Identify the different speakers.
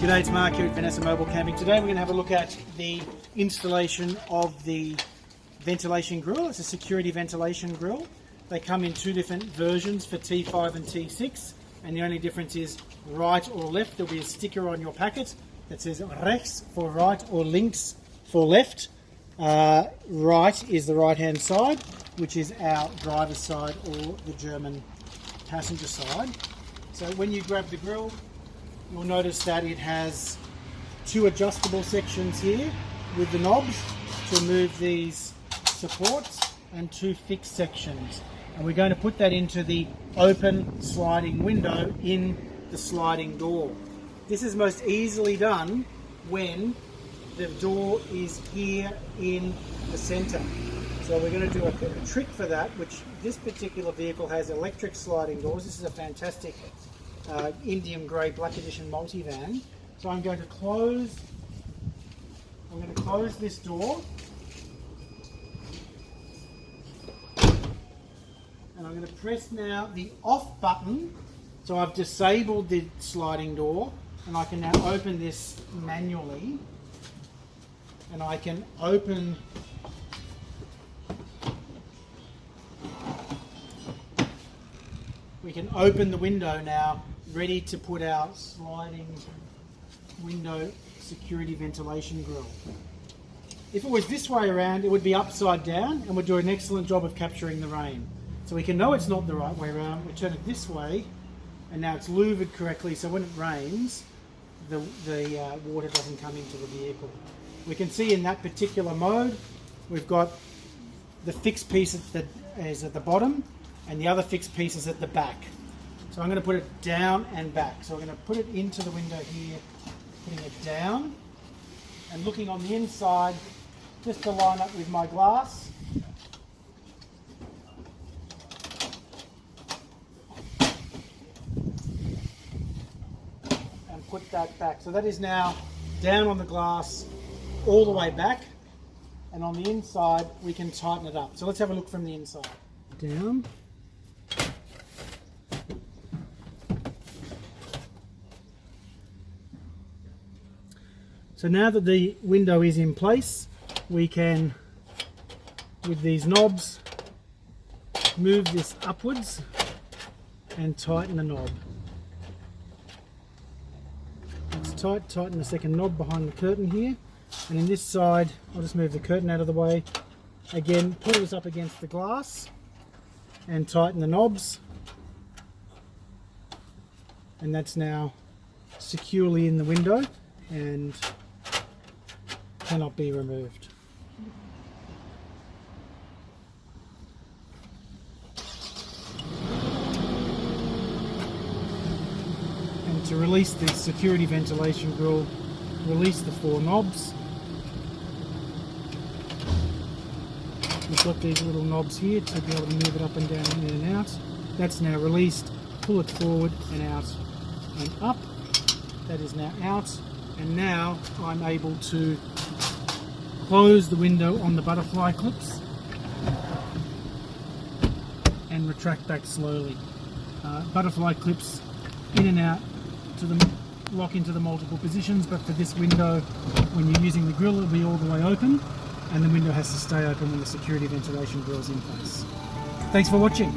Speaker 1: G'day, it's Mark here at Vanessa Mobile Camping. Today we're going to have a look at the installation of the ventilation grill. It's a security ventilation grill. They come in two different versions for T5 and T6, and the only difference is right or left. There'll be a sticker on your packet that says rechts for right or links for left. Right is the right hand side, which is our driver's side or the German passenger side. So when you grab the grill, you'll notice that it has two adjustable sections here with the knobs to remove these supports, and two fixed sections. And we're going to put that into the open sliding window in the sliding door. This is most easily done when the door is here in the center. So we're going to do a trick for that, which this particular vehicle has electric sliding doors. This is a fantastic Indian grey black edition multivan. So I'm going to close this door, and I'm going to press now the off button. So I've disabled the sliding door, and I can now open this manually, and I can open the window now, ready to put our sliding window security ventilation grill. If it was this way around, it would be upside down and would do an excellent job of capturing the rain. So we can know it's not the right way around. We turn it this way, and now it's louvered correctly, so when it rains, the water doesn't come into the vehicle. We can see in that particular mode, we've got the fixed piece is at the bottom, and the other fixed piece is at the back. So I'm going to put it down and back. So we're going to put it into the window here, putting it down, and looking on the inside, just to line up with my glass. And put that back. So that is now down on the glass, all the way back, and on the inside we can tighten it up. So let's have a look from the inside. Down. So now that the window is in place, we can, with these knobs, move this upwards and tighten the knob. It's tight, tighten the second knob behind the curtain here. And in this side, I'll just move the curtain out of the way. Again, pull this up against the glass and tighten the knobs. And that's now securely in the window and cannot be removed. And to release the security ventilation grill, release the four knobs. We've got these little knobs here to be able to move it up and down, in and out. That's now released. Pull it forward and out and up. That is now out. And now I'm able to close the window on the butterfly clips and retract back slowly. Butterfly clips in and out to lock into the multiple positions, but for this window, when you're using the grill, it'll be all the way open, and the window has to stay open when the security ventilation grill is in place. Thanks for watching.